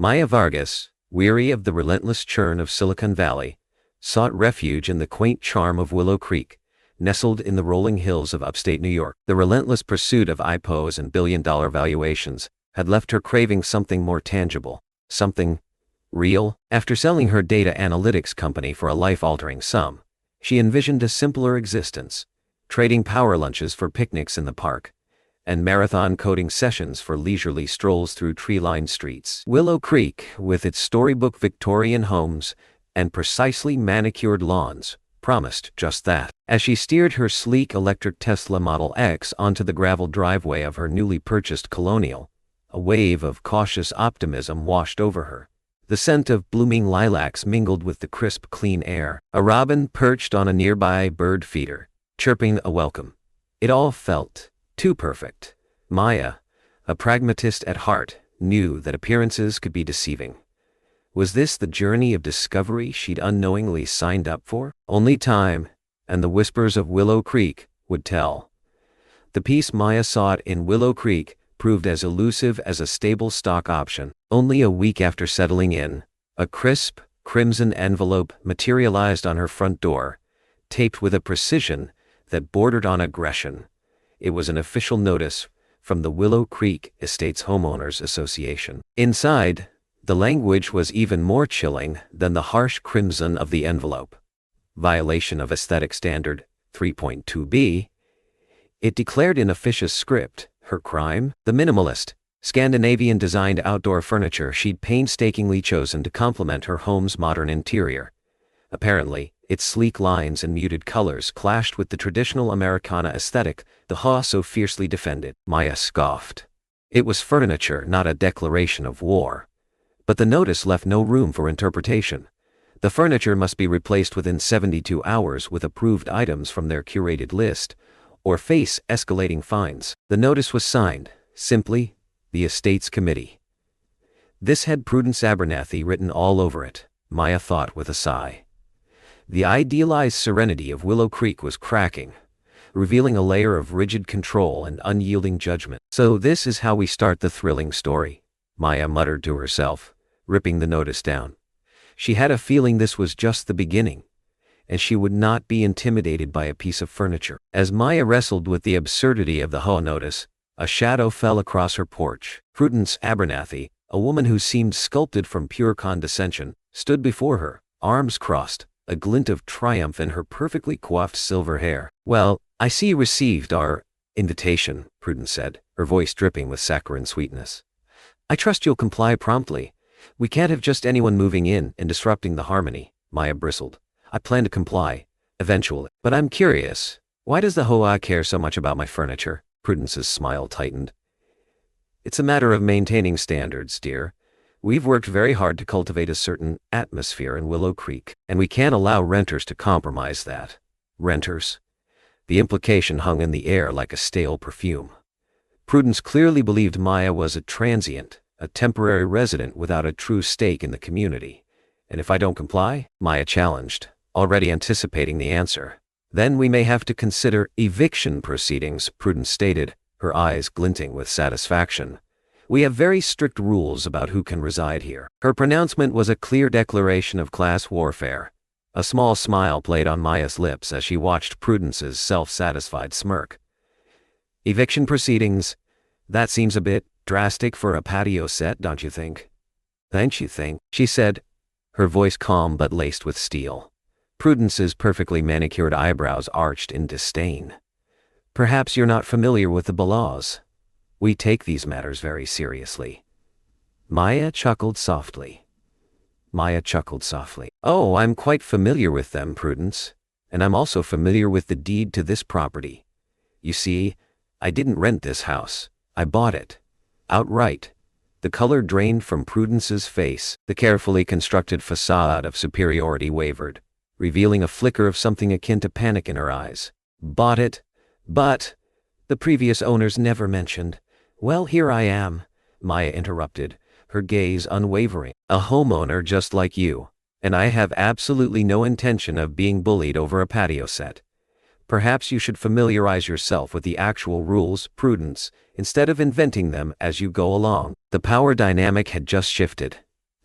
Maya Vargas, weary of the relentless churn of Silicon Valley, sought refuge in the quaint charm of Willow Creek, nestled in the rolling hills of upstate New York. The relentless pursuit of IPOs and billion-dollar valuations had left her craving something more tangible, something real. After selling her data analytics company for a life-altering sum, she envisioned a simpler existence, trading power lunches for picnics in the park, and marathon coding sessions for leisurely strolls through tree-lined streets. Willow Creek, with its storybook Victorian homes and precisely manicured lawns, promised just that. As she steered her sleek electric Tesla Model X onto the gravel driveway of her newly purchased Colonial, a wave of cautious optimism washed over her. The scent of blooming lilacs mingled with the crisp, clean air. A robin perched on a nearby bird feeder, chirping a welcome. It all felt too perfect. Maya, a pragmatist at heart, knew that appearances could be deceiving. Was this the journey of discovery she'd unknowingly signed up for? Only time, and the whispers of Willow Creek, would tell. The peace Maya sought in Willow Creek proved as elusive as a stable stock option. Only a week after settling in, a crisp, crimson envelope materialized on her front door, taped with a precision that bordered on aggression. It was an official notice from the Willow Creek Estates Homeowners Association. Inside, the language was even more chilling than the harsh crimson of the envelope. Violation of Aesthetic Standard 3.2b. It declared in officious script her crime: the minimalist, Scandinavian-designed outdoor furniture she'd painstakingly chosen to complement her home's modern interior. Apparently, its sleek lines and muted colors clashed with the traditional Americana aesthetic the HOA so fiercely defended. Maya scoffed. It was furniture, not a declaration of war. But the notice left no room for interpretation. The furniture must be replaced within 72 hours with approved items from their curated list, or face escalating fines. The notice was signed, simply, the Estates Committee. This had Prudence Abernathy written all over it, Maya thought with a sigh. The idealized serenity of Willow Creek was cracking, revealing a layer of rigid control and unyielding judgment. So this is how we start the thrilling story, Maya muttered to herself, ripping the notice down. She had a feeling this was just the beginning, and she would not be intimidated by a piece of furniture. As Maya wrestled with the absurdity of the HOA notice, a shadow fell across her porch. Prudence Abernathy, a woman who seemed sculpted from pure condescension, stood before her, arms crossed, a glint of triumph in her perfectly coiffed silver hair. "Well, I see you received our invitation," Prudence said, her voice dripping with saccharine sweetness. "I trust you'll comply promptly. We can't have just anyone moving in and disrupting the harmony." Maya bristled. "I plan to comply, eventually. But I'm curious, why does the HOA care so much about my furniture?" Prudence's smile tightened. "It's a matter of maintaining standards, dear. We've worked very hard to cultivate a certain atmosphere in Willow Creek, and we can't allow renters to compromise that." Renters? The implication hung in the air like a stale perfume. Prudence clearly believed Maya was a transient, a temporary resident without a true stake in the community. "And if I don't comply?" Maya challenged, already anticipating the answer. "Then we may have to consider eviction proceedings," Prudence stated, her eyes glinting with satisfaction. "We have very strict rules about who can reside here." Her pronouncement was a clear declaration of class warfare. A small smile played on Maya's lips as she watched Prudence's self-satisfied smirk. "Eviction proceedings? That seems a bit drastic for a patio set, don't you think?" "Don't you think?" she said, her voice calm but laced with steel. Prudence's perfectly manicured eyebrows arched in disdain. "Perhaps you're not familiar with the bylaws. We take these matters very seriously." Maya chuckled softly. "Oh, I'm quite familiar with them, Prudence. And I'm also familiar with the deed to this property. You see, I didn't rent this house. I bought it. Outright." The color drained from Prudence's face. The carefully constructed facade of superiority wavered, revealing a flicker of something akin to panic in her eyes. "Bought it? But the previous owners never mentioned." "Well, here I am," Maya interrupted, her gaze unwavering. "A homeowner just like you, and I have absolutely no intention of being bullied over a patio set. Perhaps you should familiarize yourself with the actual rules, Prudence, instead of inventing them as you go along." The power dynamic had just shifted,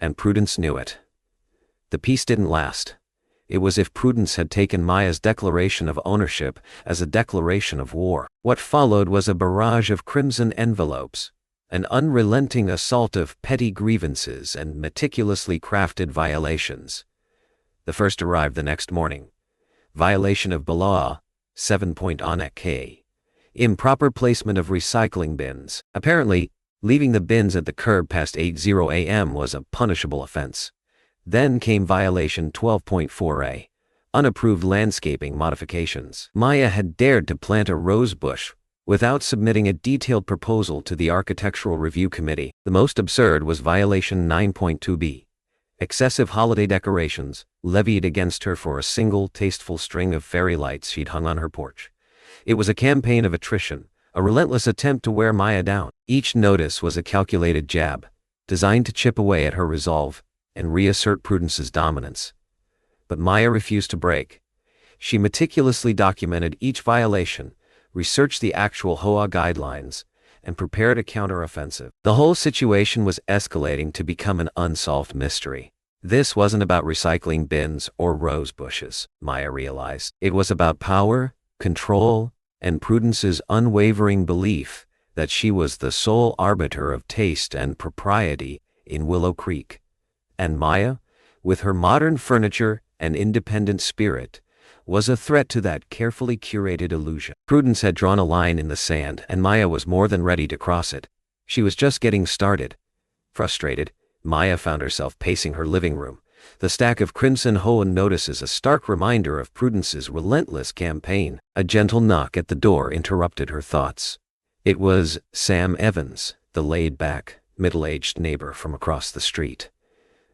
and Prudence knew it. The peace didn't last. It was as if Prudence had taken Maya's declaration of ownership as a declaration of war. What followed was a barrage of crimson envelopes, an unrelenting assault of petty grievances and meticulously crafted violations. The first arrived the next morning. Violation of law, 7-point ONEK. Improper placement of recycling bins. Apparently, leaving the bins at the curb past 8:00 a.m. was a punishable offense. Then came violation 12.4a. Unapproved landscaping modifications. Maya had dared to plant a rose bush without submitting a detailed proposal to the Architectural Review Committee. The most absurd was violation 9.2b. Excessive holiday decorations, levied against her for a single tasteful string of fairy lights she'd hung on her porch. It was a campaign of attrition, a relentless attempt to wear Maya down. Each notice was a calculated jab, designed to chip away at her resolve and reassert Prudence's dominance. But Maya refused to break. She meticulously documented each violation, researched the actual HOA guidelines, and prepared a counteroffensive. The whole situation was escalating to become an unsolved mystery. This wasn't about recycling bins or rose bushes, Maya realized. It was about power, control, and Prudence's unwavering belief that she was the sole arbiter of taste and propriety in Willow Creek. And Maya, with her modern furniture and independent spirit, was a threat to that carefully curated illusion. Prudence had drawn a line in the sand, and Maya was more than ready to cross it. She was just getting started. Frustrated, Maya found herself pacing her living room, the stack of crimson HOA notices a stark reminder of Prudence's relentless campaign. A gentle knock at the door interrupted her thoughts. It was Sam Evans, the laid-back, middle-aged neighbor from across the street.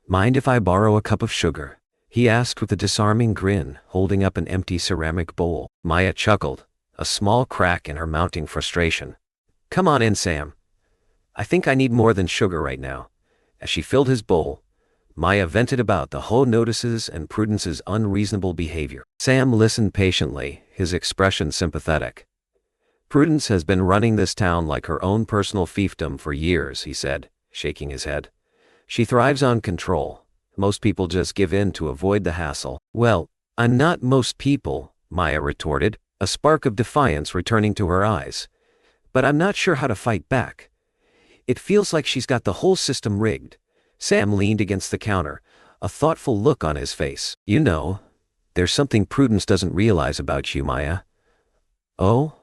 "Mind if I borrow a cup of sugar?" he asked with a disarming grin, holding up an empty ceramic bowl. Maya chuckled, a small crack in her mounting frustration. "Come on in, Sam. I think I need more than sugar right now." As she filled his bowl, Maya vented about the whole notices and Prudence's unreasonable behavior. Sam listened patiently, his expression sympathetic. "Prudence has been running this town like her own personal fiefdom for years," he said, shaking his head. "She thrives on control. Most people just give in to avoid the hassle." "Well, I'm not most people," Maya retorted, a spark of defiance returning to her eyes. "But I'm not sure how to fight back. It feels like she's got the whole system rigged." Sam leaned against the counter, a thoughtful look on his face. "You know, there's something Prudence doesn't realize about you, Maya." "Oh?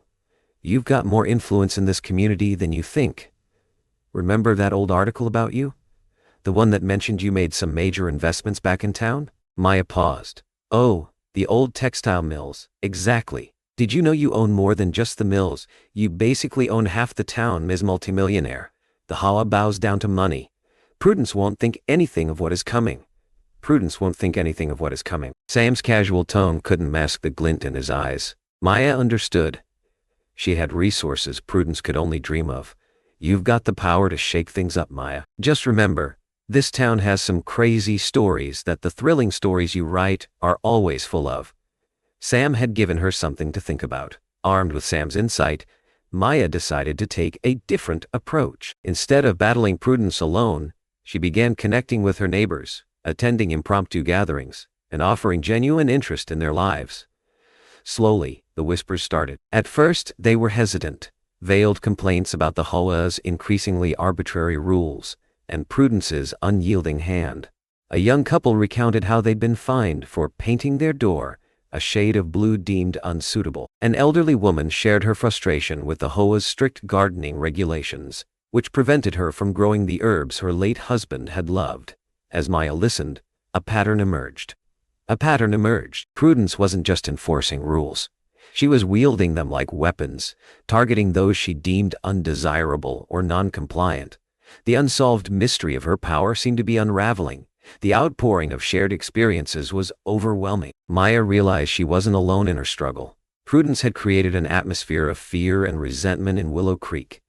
You've got more influence in this community than you think. Remember that old article about you? The one that mentioned you made some major investments back in town?" Maya paused. "Oh, the old textile mills. Exactly. Did you know you own more than just the mills? You basically own half the town, Ms. Multimillionaire. The HOA bows down to money. Prudence won't think anything of what is coming. Prudence won't think anything of what is coming." Sam's casual tone couldn't mask the glint in his eyes. Maya understood. She had resources Prudence could only dream of. "You've got the power to shake things up, Maya. Just remember, this town has some crazy stories that the thrilling stories you write are always full of." Sam had given her something to think about. Armed with Sam's insight, Maya decided to take a different approach. Instead of battling Prudence alone, she began connecting with her neighbors, attending impromptu gatherings, and offering genuine interest in their lives. Slowly, the whispers started. At first, they were hesitant, veiled complaints about the HOA's increasingly arbitrary rules, and Prudence's unyielding hand. A young couple recounted how they'd been fined for painting their door a shade of blue deemed unsuitable. An elderly woman shared her frustration with the HOA's strict gardening regulations, which prevented her from growing the herbs her late husband had loved. As Maya listened, a pattern emerged. Prudence wasn't just enforcing rules. She was wielding them like weapons, targeting those she deemed undesirable or non-compliant. The unsolved mystery of her power seemed to be unraveling. The outpouring of shared experiences was overwhelming. Maya realized she wasn't alone in her struggle. Prudence had created an atmosphere of fear and resentment in Willow Creek,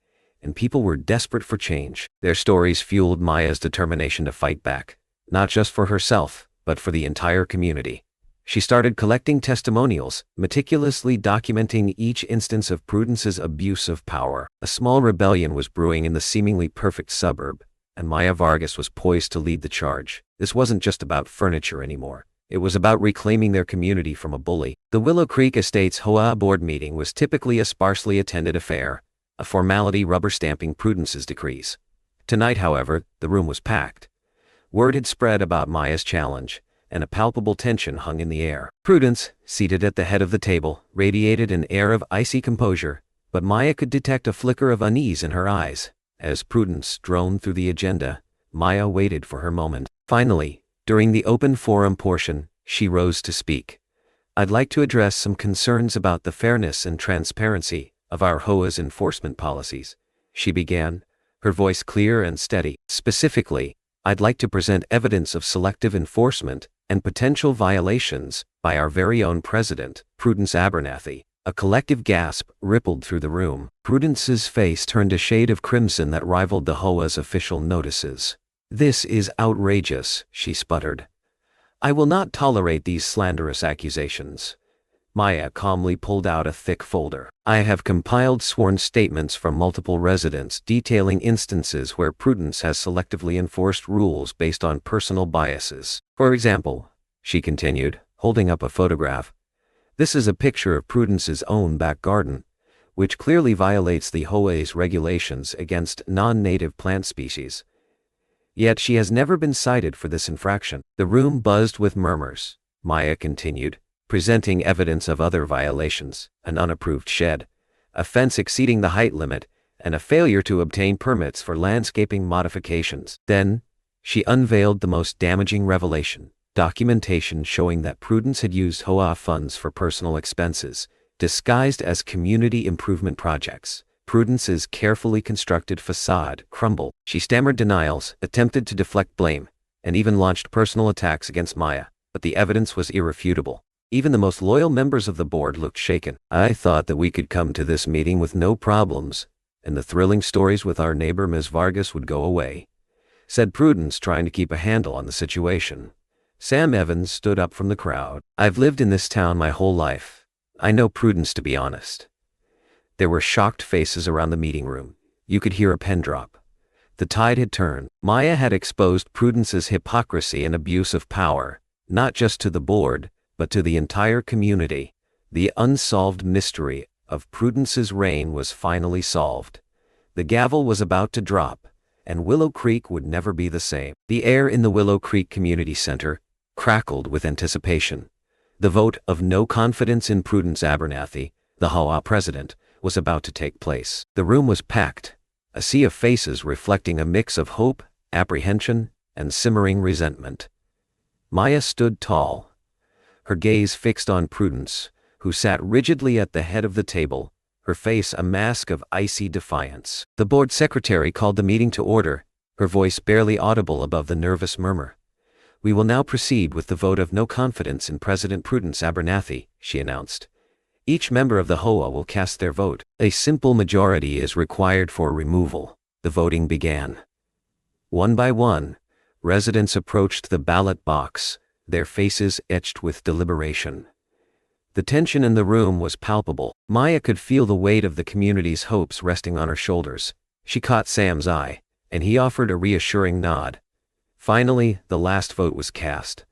and people were desperate for change. Their stories fueled Maya's determination to fight back, not just for herself, but for the entire community. She started collecting testimonials, meticulously documenting each instance of Prudence's abuse of power. A small rebellion was brewing in the seemingly perfect suburb, and Maya Vargas was poised to lead the charge. This wasn't just about furniture anymore. It was about reclaiming their community from a bully. The Willow Creek Estates HOA board meeting was typically a sparsely attended affair, a formality rubber-stamping Prudence's decrees. Tonight, however, the room was packed. Word had spread about Maya's challenge, and a palpable tension hung in the air. Prudence, seated at the head of the table, radiated an air of icy composure, but Maya could detect a flicker of unease in her eyes. As Prudence droned through the agenda, Maya waited for her moment. Finally, during the open forum portion, she rose to speak. "I'd like to address some concerns about the fairness and transparency of our HOA's enforcement policies," she began, her voice clear and steady. "Specifically, I'd like to present evidence of selective enforcement and potential violations by our very own president, Prudence Abernathy." A collective gasp rippled through the room. Prudence's face turned a shade of crimson that rivaled the HOA's official notices. "This is outrageous," she sputtered. "I will not tolerate these slanderous accusations." Maya calmly pulled out a thick folder. "I have compiled sworn statements from multiple residents detailing instances where Prudence has selectively enforced rules based on personal biases. For example," she continued, holding up a photograph, "this is a picture of Prudence's own back garden, which clearly violates the HOA's regulations against non-native plant species. Yet she has never been cited for this infraction." The room buzzed with murmurs. Maya continued, presenting evidence of other violations: an unapproved shed, a fence exceeding the height limit, and a failure to obtain permits for landscaping modifications. Then, she unveiled the most damaging revelation: documentation showing that Prudence had used HOA funds for personal expenses, disguised as community improvement projects. Prudence's carefully constructed facade crumbled. She stammered denials, attempted to deflect blame, and even launched personal attacks against Maya, but the evidence was irrefutable. Even the most loyal members of the board looked shaken. "I thought that we could come to this meeting with no problems, and the thrilling stories with our neighbor Ms. Vargas would go away," said Prudence, trying to keep a handle on the situation. Sam Evans stood up from the crowd. "I've lived in this town my whole life. I know Prudence, to be honest." There were shocked faces around the meeting room. You could hear a pen drop. The tide had turned. Maya had exposed Prudence's hypocrisy and abuse of power, not just to the board, but to the entire community. The unsolved mystery of Prudence's reign was finally solved. The gavel was about to drop, and Willow Creek would never be the same. The air in the Willow Creek Community Center crackled with anticipation. The vote of no confidence in Prudence Abernathy, the HOA president, was about to take place. The room was packed, a sea of faces reflecting a mix of hope, apprehension, and simmering resentment. Maya stood tall, her gaze fixed on Prudence, who sat rigidly at the head of the table, her face a mask of icy defiance. The board secretary called the meeting to order, her voice barely audible above the nervous murmur. "We will now proceed with the vote of no confidence in President Prudence Abernathy," she announced. "Each member of the HOA will cast their vote. A simple majority is required for removal." The voting began. One by one, residents approached the ballot box, their faces etched with deliberation. The tension in the room was palpable. Maya could feel the weight of the community's hopes resting on her shoulders. She caught Sam's eye, and he offered a reassuring nod. Finally, the last vote was cast.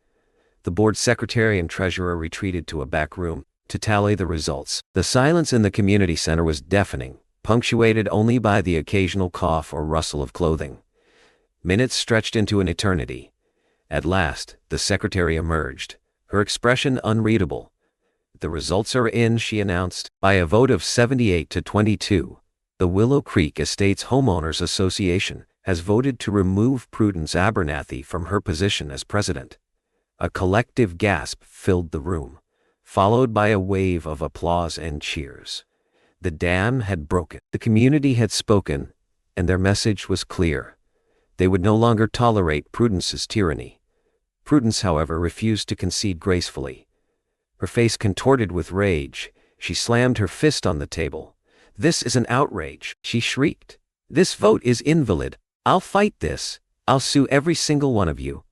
The board secretary and treasurer retreated to a back room to tally the results. The silence in the community center was deafening, punctuated only by the occasional cough or rustle of clothing. Minutes stretched into an eternity. At last, the secretary emerged, her expression unreadable. "The results are in," she announced. "By a vote of 78 to 22, the Willow Creek Estates Homeowners Association has voted to remove Prudence Abernathy from her position as president." A collective gasp filled the room, followed by a wave of applause and cheers. The dam had broken. The community had spoken, and their message was clear. They would no longer tolerate Prudence's tyranny. Prudence, however, refused to concede gracefully. Her face contorted with rage, she slammed her fist on the table. "This is an outrage," she shrieked. "This vote is invalid. I'll fight this. I'll sue every single one of you."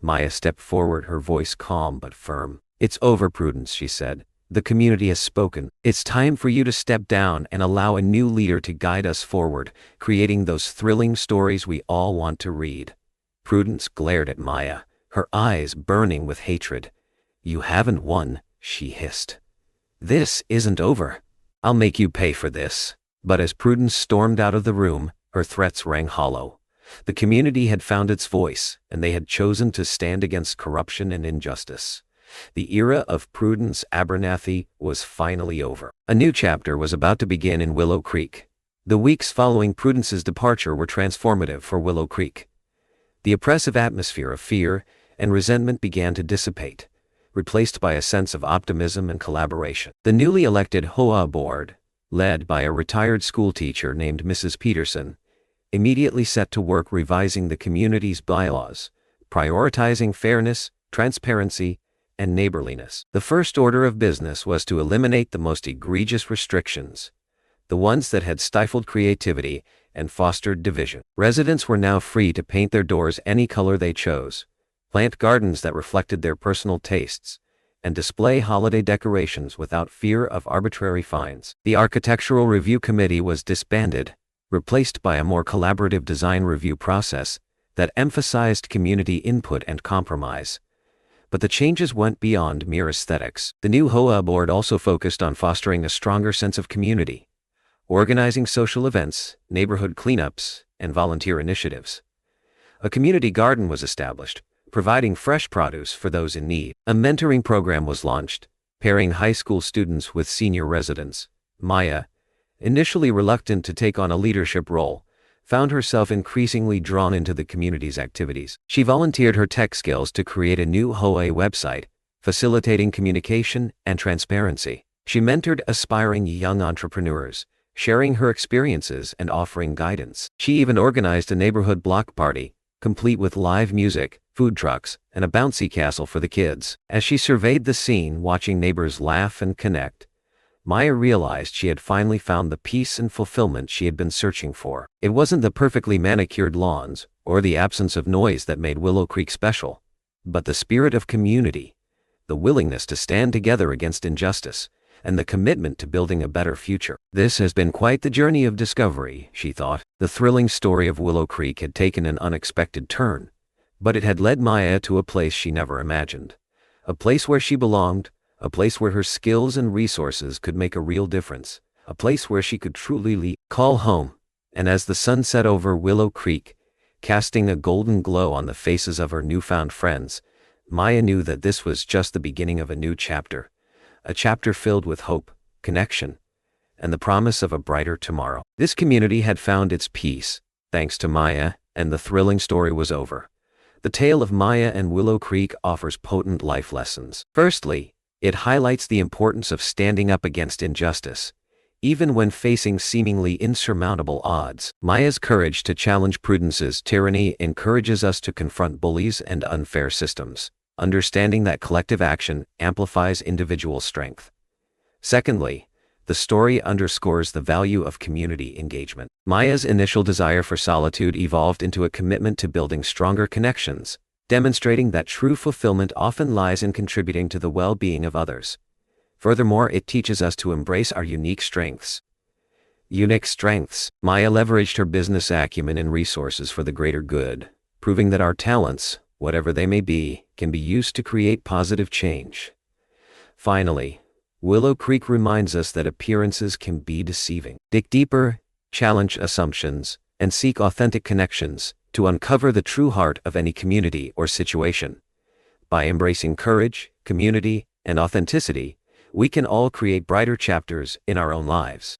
Maya stepped forward, her voice calm but firm. "It's over, Prudence," she said. The community has spoken. It's time for you to step down and allow a new leader to guide us forward, creating those thrilling stories we all want to read." Prudence glared at Maya, her eyes burning with hatred. "You haven't won," she hissed. "This isn't over. I'll make you pay for this." But as Prudence stormed out of the room, her threats rang hollow. The community had found its voice, and they had chosen to stand against corruption and injustice. The era of Prudence Abernathy was finally over. A new chapter was about to begin in Willow Creek. The weeks following Prudence's departure were transformative for Willow Creek. The oppressive atmosphere of fear and resentment began to dissipate, replaced by a sense of optimism and collaboration. The newly elected HOA board, led by a retired schoolteacher named Mrs. Peterson, immediately set to work revising the community's bylaws, prioritizing fairness, transparency, and neighborliness. The first order of business was to eliminate the most egregious restrictions, the ones that had stifled creativity and fostered division. Residents were now free to paint their doors any color they chose, plant gardens that reflected their personal tastes, and display holiday decorations without fear of arbitrary fines. The Architectural Review Committee was disbanded, replaced by a more collaborative design review process that emphasized community input and compromise. But the changes went beyond mere aesthetics. The new HOA board also focused on fostering a stronger sense of community, organizing social events, neighborhood cleanups, and volunteer initiatives. A community garden was established, providing fresh produce for those in need. A mentoring program was launched, pairing high school students with senior residents. Maya, initially reluctant to take on a leadership role, found herself increasingly drawn into the community's activities. She volunteered her tech skills to create a new HOA website, facilitating communication and transparency. She mentored aspiring young entrepreneurs, sharing her experiences and offering guidance. She even organized a neighborhood block party, complete with live music, food trucks, and a bouncy castle for the kids. As she surveyed the scene, watching neighbors laugh and connect, Maya realized she had finally found the peace and fulfillment she had been searching for. It wasn't the perfectly manicured lawns or the absence of noise that made Willow Creek special, but the spirit of community, the willingness to stand together against injustice, and the commitment to building a better future. This has been quite the journey of discovery, she thought. The thrilling story of Willow Creek had taken an unexpected turn, but it had led Maya to a place she never imagined. A place where she belonged, a place where her skills and resources could make a real difference, a place where she could truly call home. And as the sun set over Willow Creek, casting a golden glow on the faces of her newfound friends, Maya knew that this was just the beginning of a new chapter. A chapter filled with hope, connection, and the promise of a brighter tomorrow. This community had found its peace, thanks to Maya, and the thrilling story was over. The tale of Maya and Willow Creek offers potent life lessons. Firstly, it highlights the importance of standing up against injustice, even when facing seemingly insurmountable odds. Maya's courage to challenge Prudence's tyranny encourages us to confront bullies and unfair systems, understanding that collective action amplifies individual strength. Secondly, the story underscores the value of community engagement. Maya's initial desire for solitude evolved into a commitment to building stronger connections, demonstrating that true fulfillment often lies in contributing to the well-being of others. Furthermore, it teaches us to embrace our unique strengths. Maya leveraged her business acumen and resources for the greater good, proving that our talents, whatever they may be, can be used to create positive change. Finally, Willow Creek reminds us that appearances can be deceiving. Dig deeper, challenge assumptions, and seek authentic connections to uncover the true heart of any community or situation. By embracing courage, community, and authenticity, we can all create brighter chapters in our own lives.